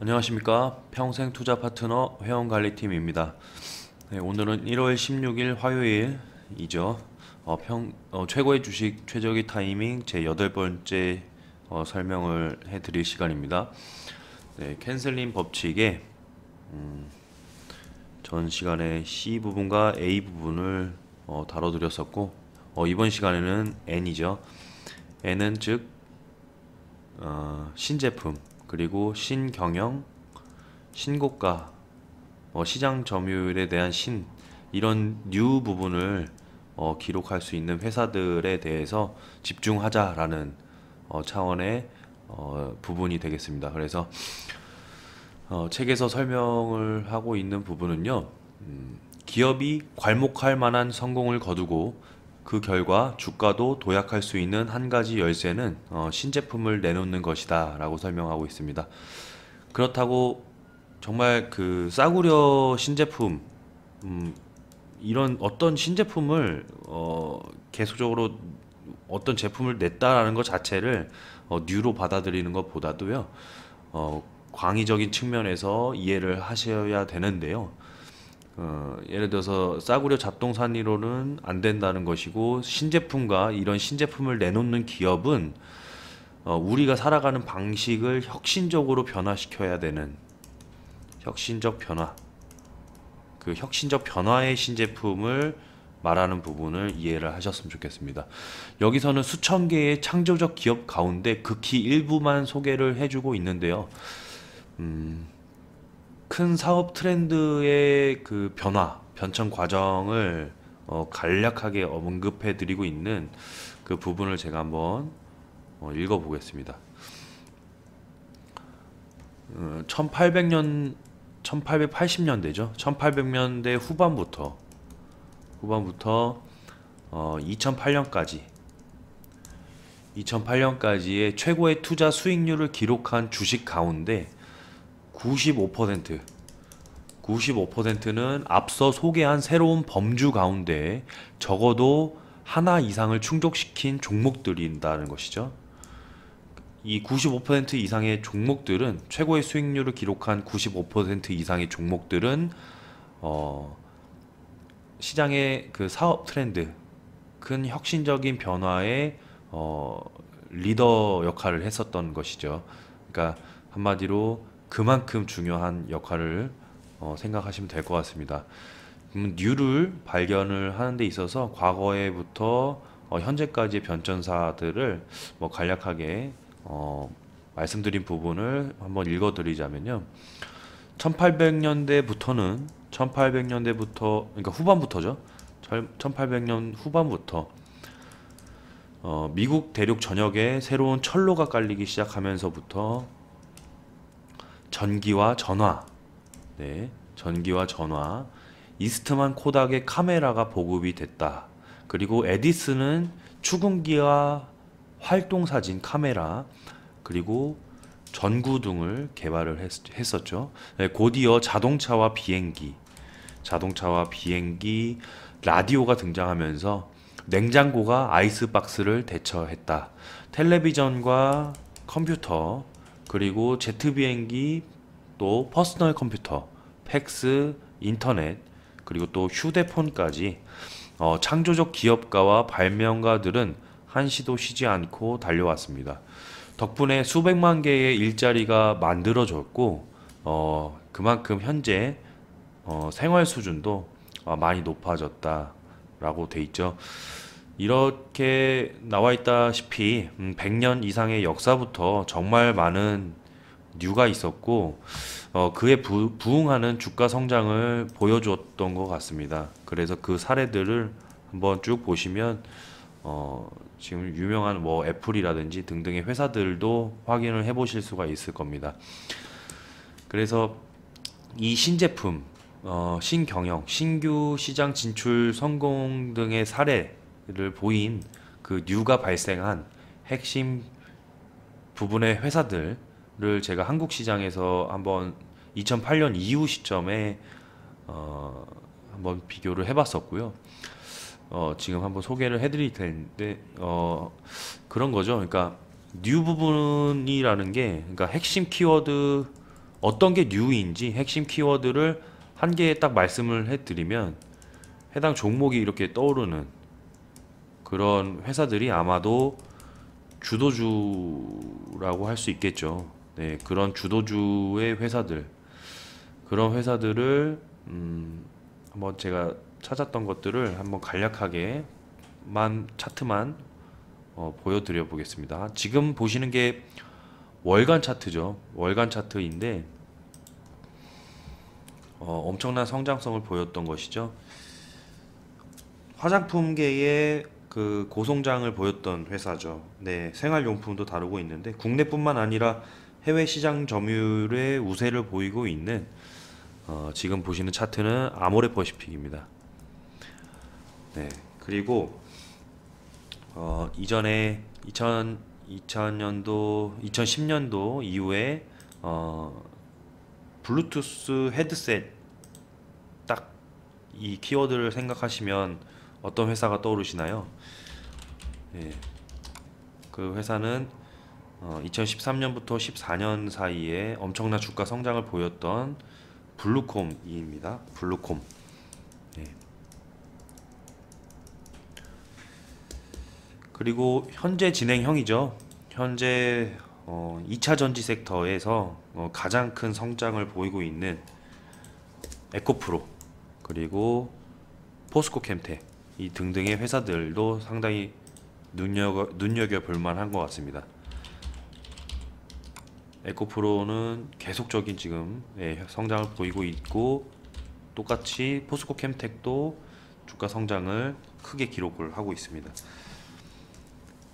안녕하십니까. 평생투자 파트너 회원관리팀입니다. 네, 오늘은 1월 16일 화요일이죠. 최고의 주식 최적의 타이밍 제 8번째 설명을 해드릴 시간입니다. 네, 캔슬링 법칙에 전 시간에 C 부분과 A 부분을 다뤄드렸었고, 이번 시간에는 N이죠. N은 즉 신제품, 그리고 신경영, 신고가, 시장 점유율에 대한 이런 뉴 부분을 기록할 수 있는 회사들에 대해서 집중하자라는 차원의 부분이 되겠습니다. 그래서 책에서 설명을 하고 있는 부분은요, 기업이 괄목할 만한 성공을 거두고 그 결과 주가도 도약할 수 있는 한 가지 열쇠는 신제품을 내놓는 것이다 라고 설명하고 있습니다. 그렇다고 정말 그 싸구려 신제품, 이런 어떤 신제품을 계속적으로 어떤 제품을 냈다라는 것 자체를 뉴로 받아들이는 것보다도요, 광의적인 측면에서 이해를 하셔야 되는데요. 예를 들어서 싸구려 잡동사니로는 안 된다는 것이고, 신제품과 이런 신제품을 내놓는 기업은 우리가 살아가는 방식을 혁신적으로 변화시켜야 되는 혁신적 변화, 그 혁신적 변화의 신제품을 말하는 부분을 이해를 하셨으면 좋겠습니다. 여기서는 수천 개의 창조적 기업 가운데 극히 일부만 소개를 해주고 있는데요. 큰 사업 트렌드의 그 변천 과정을 간략하게 언급해 드리고 있는 그 부분을 제가 한번 읽어 보겠습니다. 1880년대죠. 1800년대 후반부터 2008년까지의 최고의 투자 수익률을 기록한 주식 가운데 95%는 앞서 소개한 새로운 범주 가운데 적어도 하나 이상을 충족시킨 종목들이다는 것이죠. 이 95% 이상의 종목들은, 최고의 수익률을 기록한 95% 이상의 종목들은 시장의 그 사업 트렌드, 큰 혁신적인 변화의 리더 역할을 했었던 것이죠. 그러니까 한마디로 그만큼 중요한 역할을 생각하시면 될 것 같습니다. 뉴를 발견을 하는 데 있어서 과거에부터 현재까지의 변천사들을 간략하게 말씀드린 부분을 한번 읽어드리자면요, 1800년대부터 그러니까 후반부터죠. 1800년 후반부터 미국 대륙 전역에 새로운 철로가 깔리기 시작하면서부터 전기와 전화, 이스트만 코닥의 카메라가 보급이 됐다. 그리고 에디슨은 추궁기와 활동사진 카메라, 그리고 전구등을 개발을 했었죠. 곧이어 자동차와 비행기, 라디오가 등장하면서 냉장고가 아이스박스를 대처했다. 텔레비전과 컴퓨터, 그리고 제트 비행기, 또 퍼스널 컴퓨터, 팩스, 인터넷, 그리고 또 휴대폰까지 창조적 기업가와 발명가들은 한시도 쉬지 않고 달려왔습니다. 덕분에 수백만 개의 일자리가 만들어졌고, 그만큼 현재 생활 수준도 많이 높아졌다라고 돼 있죠. 이렇게 나와 있다시피 100년 이상의 역사부터 정말 많은 뉴가 있었고, 그에 부응하는 주가 성장을 보여줬던 것 같습니다. 그래서 그 사례들을 한번 쭉 보시면 지금 유명한 애플이라든지 등등의 회사들도 확인을 해 보실 수가 있을 겁니다. 그래서 이 신제품, 신경영, 신규 시장 진출 성공 등의 사례를 보인 그 뉴가 발생한 핵심 부분의 회사들을 제가 한국 시장에서 한번 2008년 이후 시점에 한번 비교를 해봤었고요. 지금 한번 소개를 해드릴 텐데 그런 거죠. 그러니까 뉴 부분이라는 게 그러니까 핵심 키워드 어떤 게 뉴인지 핵심 키워드를 한 개에 딱 말씀을 해드리면 해당 종목이 이렇게 떠오르는 그런 회사들이 아마도 주도주라고 할 수 있겠죠. 네, 그런 주도주의 회사들, 그런 회사들을 한번 제가 찾았던 것들을 한번 간략하게만 차트만 보여드려 보겠습니다. 지금 보시는 게 월간 차트죠. 월간 차트인데 엄청난 성장성을 보였던 것이죠. 화장품계의 그 고성장을 보였던 회사죠. 네, 생활용품도 다루고 있는데 국내뿐만 아니라 해외 시장 점유율의 우세를 보이고 있는 지금 보시는 차트는 아모레퍼시픽입니다. 네, 그리고 이전에 2000년도, 2010년도 이후에 블루투스 헤드셋 딱 이 키워드를 생각하시면 어떤 회사가 떠오르시나요? 예, 그 회사는 2013년부터 14년 사이에 엄청난 주가 성장을 보였던 블루콤입니다. 블루콤. 예. 그리고 현재 진행형이죠. 현재 2차 전지 섹터에서 가장 큰 성장을 보이고 있는 에코프로 그리고 포스코 캠텍 이 등등의 회사들도 상당히 눈여겨볼 만한 것 같습니다. 에코프로는 계속적인 지금 성장을 보이고 있고 똑같이 포스코 캠텍도 주가 성장을 크게 기록을 하고 있습니다.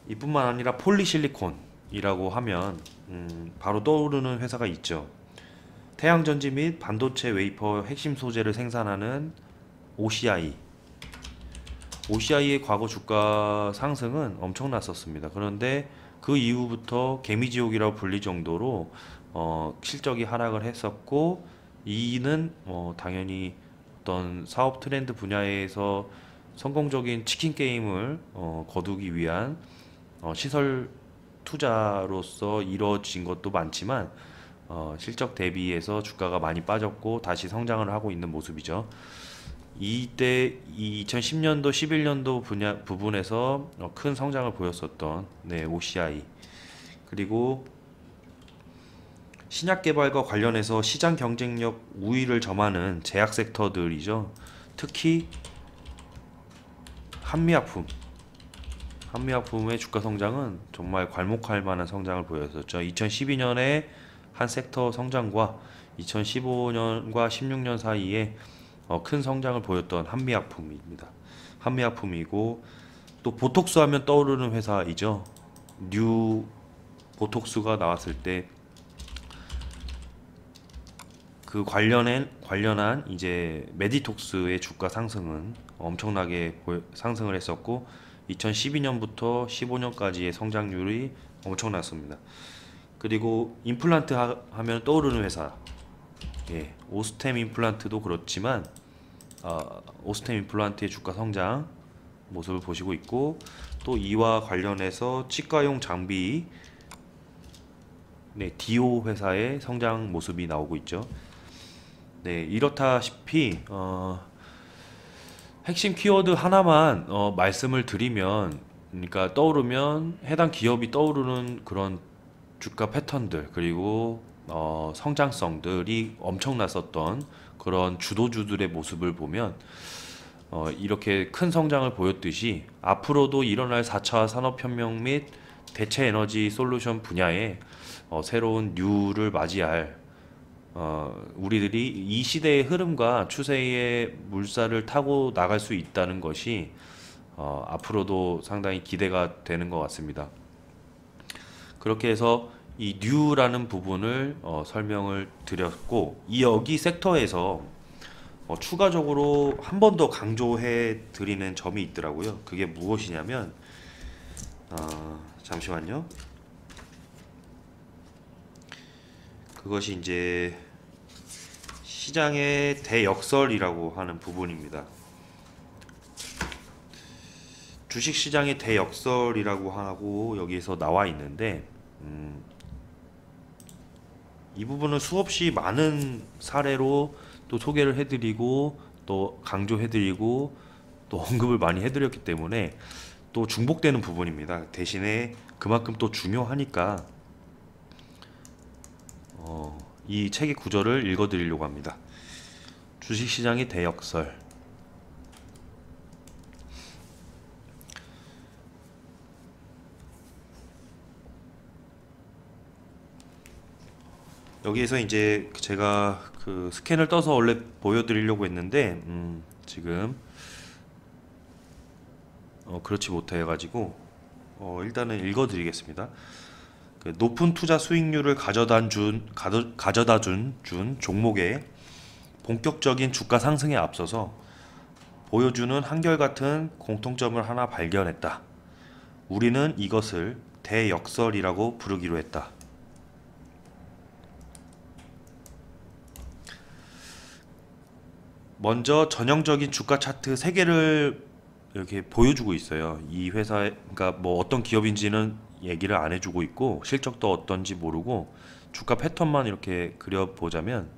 이뿐만 아니라 폴리실리콘이라고 하면 바로 떠오르는 회사가 있죠. 태양전지 및 반도체 웨이퍼 핵심 소재를 생산하는 OCI. OCI의 과거 주가 상승은 엄청났었습니다. 그런데 그 이후부터 개미지옥이라고 불릴 정도로 실적이 하락을 했었고, 이는 당연히 어떤 사업 트렌드 분야에서 성공적인 치킨 게임을 거두기 위한 시설 투자로서 이루어진 것도 많지만 실적 대비해서 주가가 많이 빠졌고 다시 성장을 하고 있는 모습이죠. 이때 2010년도, 11년도 부분에서 큰 성장을 보였었던 OCI. 그리고 신약 개발과 관련해서 시장 경쟁력 우위를 점하는 제약 섹터들이죠. 특히 한미약품의 주가 성장은 정말 괄목할 만한 성장을 보였었죠. 2012년에 한 섹터 성장과 2015년과 16년 사이에 큰 성장을 보였던 한미약품입니다. 한미약품이고, 또 보톡스 하면 떠오르는 회사이죠. 뉴 보톡스가 나왔을 때 그 관련한 이제 메디톡스의 주가 상승은 엄청나게 상승을 했었고, 2012년부터 15년까지의 성장률이 엄청났습니다. 그리고 임플란트 하면 떠오르는 회사, 오스템 임플란트도 그렇지만 오스템 임플란트의 주가 성장 모습을 보시고 있고, 또 이와 관련해서 치과용 장비 디오 회사의 성장 모습이 나오고 있죠. 이렇다시피 핵심 키워드 하나만 말씀을 드리면, 그러니까 떠오르면 해당 기업이 떠오르는 그런 주가 패턴들, 그리고 성장성들이 엄청났었던 그런 주도주들의 모습을 보면 이렇게 큰 성장을 보였듯이 앞으로도 일어날 4차 산업혁명 및 대체 에너지 솔루션 분야에 새로운 뉴를 맞이할 우리들이 이 시대의 흐름과 추세의 물살을 타고 나갈 수 있다는 것이 앞으로도 상당히 기대가 되는 것 같습니다. 그렇게 해서 이 뉴라는 부분을 설명을 드렸고, 이 여기 섹터에서 추가적으로 한 번 더 강조해 드리는 점이 있더라고요. 그게 무엇이냐면 잠시만요. 그것이 이제 시장의 대역설이라고 하는 부분입니다. 주식시장의 대역설이라고 하고 여기에서 나와 있는데 이 부분은 수없이 많은 사례로 또 소개를 해드리고 또 강조해드리고 또 언급을 많이 해드렸기 때문에 또 중복되는 부분입니다. 대신에 그만큼 또 중요하니까 이 책의 구절을 읽어드리려고 합니다. 주식시장의 대역설. 여기에서 이제 제가 그 스캔을 떠서 원래 보여드리려고 했는데 지금 그렇지 못해가지고 일단은 읽어드리겠습니다. 그 높은 투자 수익률을 가져다 준 종목의 본격적인 주가 상승에 앞서서 보여주는 한결같은 공통점을 하나 발견했다. 우리는 이것을 대역설이라고 부르기로 했다. 먼저 전형적인 주가 차트 3개를 이렇게 보여주고 있어요. 이 회사에, 그러니까 뭐 어떤 기업인지는 얘기를 안 해주고 있고 실적도 어떤지 모르고 주가 패턴만 이렇게 그려보자면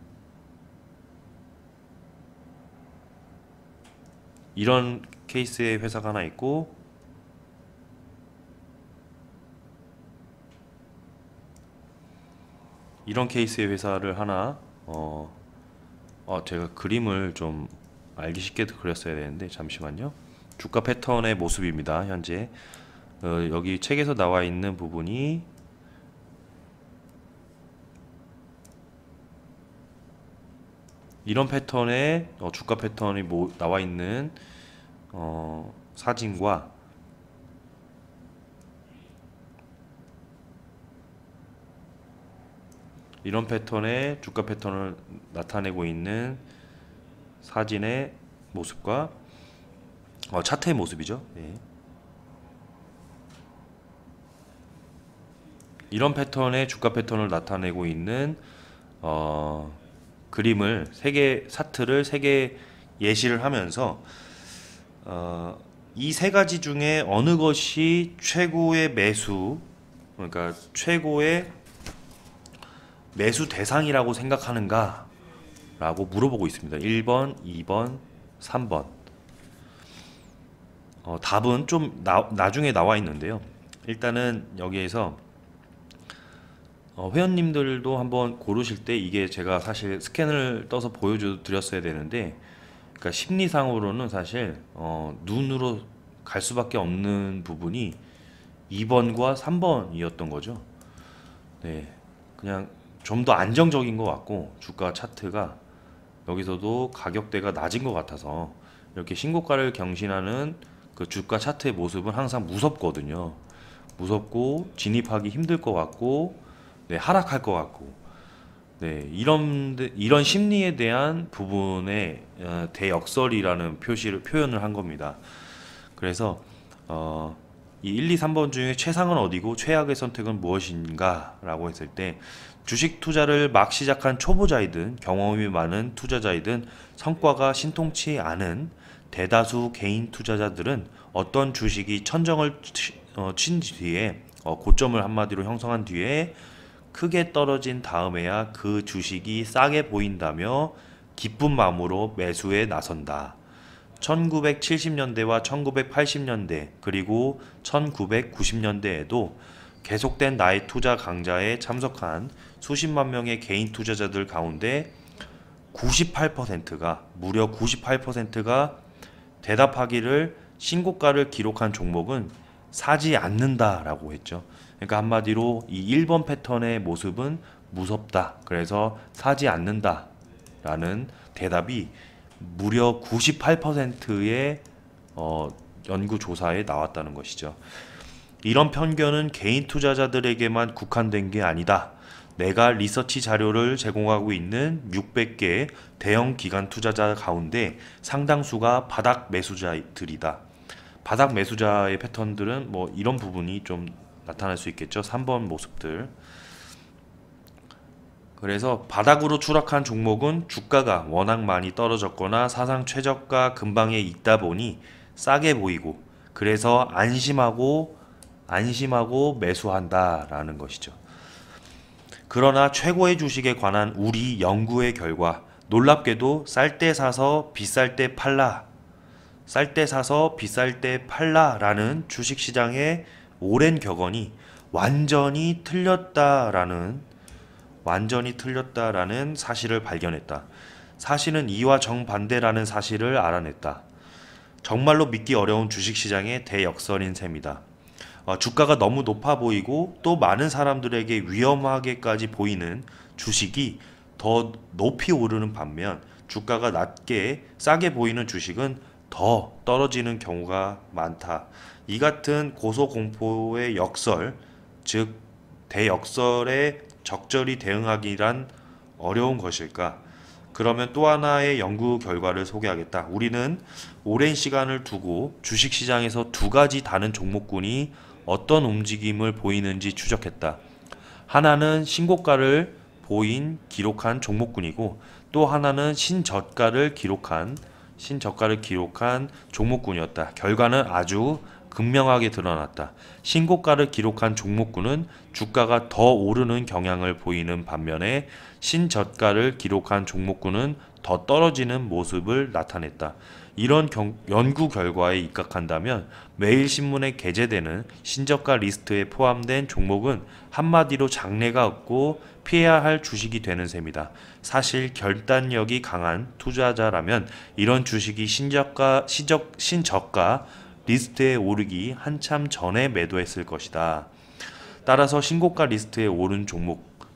이런 케이스의 회사가 하나 있고 이런 케이스의 회사를 하나 제가 그림을 좀 알기 쉽게 그렸어야 되는데 잠시만요. 주가 패턴의 모습입니다. 현재 여기 책에서 나와 있는 부분이 이런 패턴의 주가 패턴이 나와 있는 사진과 이런 패턴의 주가 패턴을 나타내고 있는 사진의 모습과 차트의 모습이죠. 네. 이런 패턴의 주가 패턴을 나타내고 있는 그림을 차트를 3개 예시를 하면서 이 3가지 중에 어느 것이 최고의 매수, 그러니까 최고의 매수 대상이라고 생각하는가 라고 물어보고 있습니다. 1번, 2번, 3번. 답은 좀 나중에 나와 있는데요. 일단은 여기에서 회원님들도 한번 고르실 때 이게 제가 사실 스캔을 떠서 보여드렸어야 되는데, 그러니까 심리상으로는 사실 눈으로 갈 수밖에 없는 부분이 2번과 3번이었던 거죠. 네, 그냥 좀 더 안정적인 것 같고 주가 차트가 여기서도 가격대가 낮은 것 같아서 이렇게 신고가를 경신하는 그 주가 차트의 모습은 항상 무섭거든요. 무섭고 진입하기 힘들 것 같고, 네, 하락할 것 같고, 네, 이런 심리에 대한 부분에 대역설이라는 표현을 한 겁니다. 그래서 이 1, 2, 3번 중에 최상은 어디고 최악의 선택은 무엇인가 라고 했을 때, 주식 투자를 막 시작한 초보자이든 경험이 많은 투자자이든 성과가 신통치 않은 대다수 개인 투자자들은 어떤 주식이 천정을 친 뒤에 고점을 한마디로 형성한 뒤에 크게 떨어진 다음에야 그 주식이 싸게 보인다며 기쁜 마음으로 매수에 나선다. 1970년대와 1980년대 그리고 1990년대에도 계속된 나의 투자 강좌에 참석한 수십만 명의 개인 투자자들 가운데 98%가 무려 98%가 대답하기를 신고가를 기록한 종목은 사지 않는다라고 했죠. 그러니까 한마디로 이 1번 패턴의 모습은 무섭다. 그래서 사지 않는다 라는 대답이 무려 98%의 연구조사에 나왔다는 것이죠. 이런 편견은 개인 투자자들에게만 국한된 게 아니다. 내가 리서치 자료를 제공하고 있는 600개 대형 기관 투자자 가운데 상당수가 바닥 매수자들이다. 바닥 매수자의 패턴들은 뭐 이런 부분이 좀 나타날 수 있겠죠. 3번 모습들. 그래서 바닥으로 추락한 종목은 주가가 워낙 많이 떨어졌거나 사상 최저가 근방에 있다 보니 싸게 보이고, 그래서 안심하고 매수한다라는 것이죠. 그러나 최고의 주식에 관한 우리 연구의 결과 놀랍게도 쌀 때 사서 비쌀 때 팔라라는 주식시장의 오랜 격언이 완전히 틀렸다라는 사실을 발견했다. 사실은 이와 정반대라는 사실을 알아냈다. 정말로 믿기 어려운 주식시장의 대역설인 셈이다. 주가가 너무 높아 보이고 또 많은 사람들에게 위험하게까지 보이는 주식이 더 높이 오르는 반면 주가가 싸게 보이는 주식은 더 떨어지는 경우가 많다. 이 같은 고소공포의 역설, 즉 대역설에 적절히 대응하기란 어려운 것일까? 그러면 또 하나의 연구 결과를 소개하겠다. 우리는 오랜 시간을 두고 주식시장에서 두 가지 다른 종목군이 어떤 움직임을 보이는지 추적했다. 하나는 신고가를 기록한 종목군이고 또 하나는 신저가를 기록한 종목군이었다. 결과는 아주 극명하게 드러났다. 신고가를 기록한 종목군은 주가가 더 오르는 경향을 보이는 반면에 신저가를 기록한 종목군은 더 떨어지는 모습을 나타냈다. 이런 연구 결과에 입각한다면 매일 신문에 게재되는 신저가 리스트에 포함된 종목은 한마디로 장래가 없고 피해야 할 주식이 되는 셈이다. 사실 결단력이 강한 투자자라면 이런 주식이 신저가 리스트에 오르기 한참 전에 매도했을 것이다. 따라서 신고가 리스트에 오른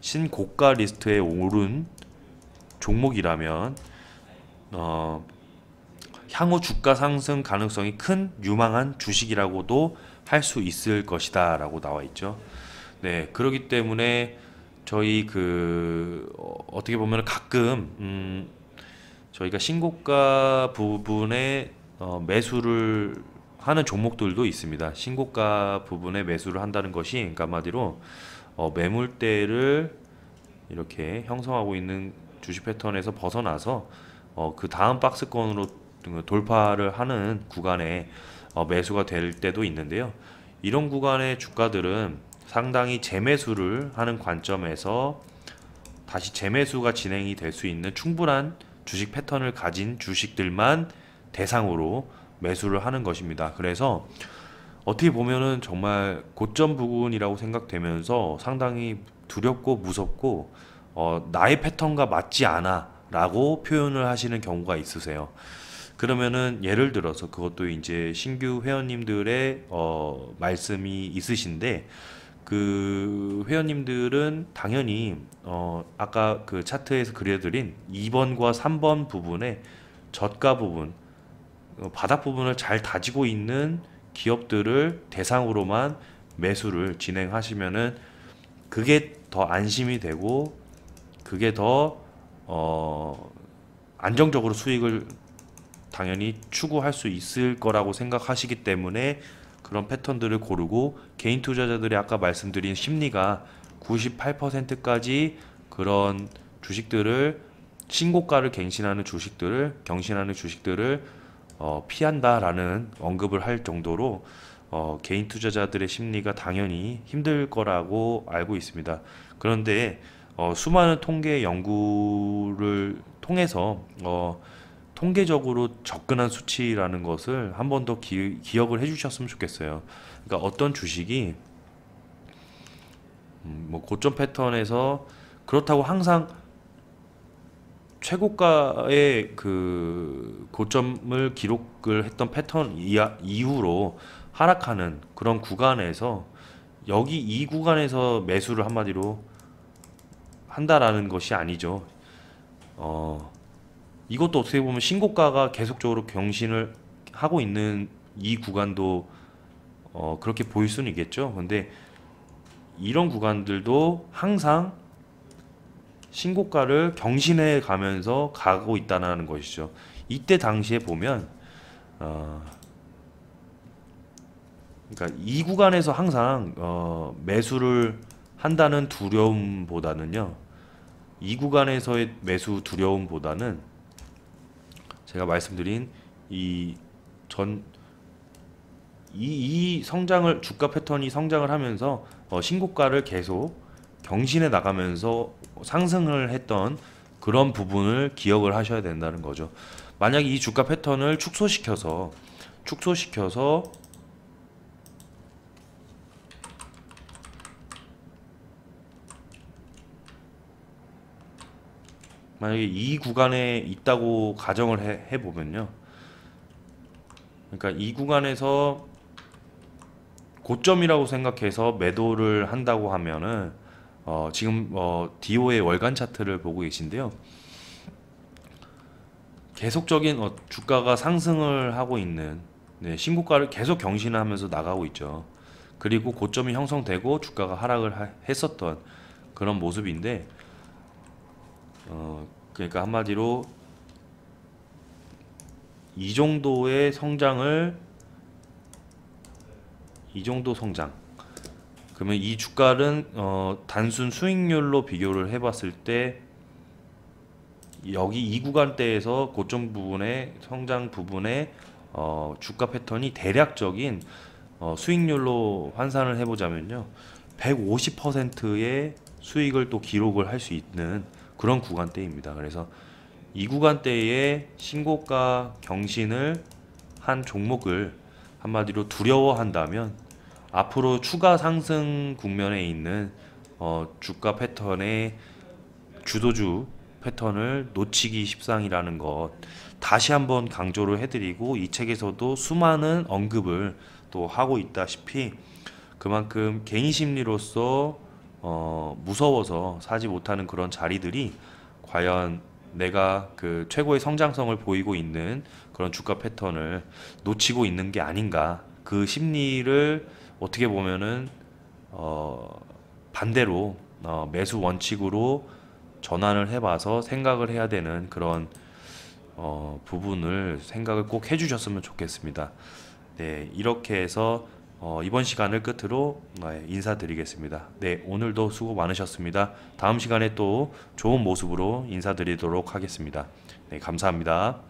신고가 리스트에 오른 종목이라면 향후 주가 상승 가능성이 큰 유망한 주식이라고도 할 수 있을 것이다 라고 나와 있죠. 네, 그렇기 때문에 저희 어떻게 보면 가끔 저희가 신고가 부분에 매수를 하는 종목들도 있습니다. 신고가 부분에 매수를 한다는 것이 그러니까 한마디로 매물대를 이렇게 형성하고 있는 주식 패턴에서 벗어나서 그 다음 박스권으로 돌파를 하는 구간에 매수가 될 때도 있는데요. 이런 구간의 주가들은 상당히 재매수를 하는 관점에서 다시 재매수가 진행이 될 수 있는 충분한 주식 패턴을 가진 주식들만 대상으로 매수를 하는 것입니다. 그래서 어떻게 보면은 정말 고점 부근이라고 생각되면서 상당히 두렵고 무섭고 나의 패턴과 맞지 않아 라고 표현을 하시는 경우가 있으세요. 그러면은 예를 들어서 그것도 이제 신규 회원님들의 말씀이 있으신데 그 회원님들은 당연히 아까 그 차트에서 그려드린 2번과 3번 부분에 저가 부분 바닥 부분을 잘 다지고 있는 기업들을 대상으로만 매수를 진행하시면은 그게 더 안심이 되고 그게 더 안정적으로 수익을 당연히 추구할 수 있을 거라고 생각하시기 때문에 그런 패턴들을 고르고 개인 투자자들이 아까 말씀드린 심리가 98%까지 그런 주식들을 신고가를 경신하는 주식들을 피한다라는 언급을 할 정도로 개인 투자자들의 심리가 당연히 힘들 거라고 알고 있습니다. 그런데 수많은 통계 연구를 통해서 통계적으로 접근한 수치라는 것을 한 번 더 기억을 해주셨으면 좋겠어요. 그러니까 어떤 주식이 뭐 고점 패턴에서 그렇다고 항상 최고가의 그 고점을 기록을 했던 패턴 이후로 하락하는 그런 구간에서 이 구간에서 매수를 한마디로 한다라는 것이 아니죠. 이것도 어떻게 보면 신고가가 계속적으로 경신을 하고 있는 이 구간도 그렇게 보일 수는 있겠죠. 근데 이런 구간들도 항상 신고가를 경신해 가면서 가고 있다는 것이죠. 이때 당시에 보면 그러니까 이 구간에서 항상 매수를 한다는 두려움보다는요. 이 구간에서의 매수 두려움보다는 제가 말씀드린 이 이 성장을 주가 패턴이 성장을 하면서 신고가를 계속 경신해 나가면서 상승을 했던 그런 부분을 기억을 하셔야 된다는 거죠. 만약에 이 주가 패턴을 축소시켜서 만약에 이 구간에 있다고 가정을 해보면요. 그러니까 이 구간에서 고점이라고 생각해서 매도를 한다고 하면은 지금 디오의 월간 차트를 보고 계신데요. 계속적인 주가가 상승을 하고 있는 신고가를 계속 경신하면서 나가고 있죠. 그리고 고점이 형성되고 주가가 하락을 했었던 그런 모습인데 그러니까 한마디로 이 정도의 성장을 이 정도 성장 그러면 이 주가는 단순 수익률로 비교를 해봤을 때 여기 이 구간대에서 고점 부분의 성장 부분의 주가 패턴이 대략적인 수익률로 환산을 해보자면요 150%의 수익을 또 기록을 할 수 있는 그런 구간대입니다. 그래서 이 구간대에 신고가 경신을 한 종목을 한마디로 두려워한다면 앞으로 추가 상승 국면에 있는 주가 패턴의 주도주 패턴을 놓치기 십상이라는 것 다시 한번 강조를 해드리고 이 책에서도 수많은 언급을 또 하고 있다시피 그만큼 개인 심리로서 무서워서 사지 못하는 그런 자리들이 과연 내가 그 최고의 성장성을 보이고 있는 그런 주가 패턴을 놓치고 있는 게 아닌가 그 심리를 어떻게 보면은 반대로 매수 원칙으로 전환을 해봐서 생각을 해야 되는 그런 부분을 생각을 꼭 해주셨으면 좋겠습니다. 네, 이렇게 해서 이번 시간을 끝으로 인사드리겠습니다. 네, 오늘도 수고 많으셨습니다. 다음 시간에 또 좋은 모습으로 인사드리도록 하겠습니다. 네, 감사합니다.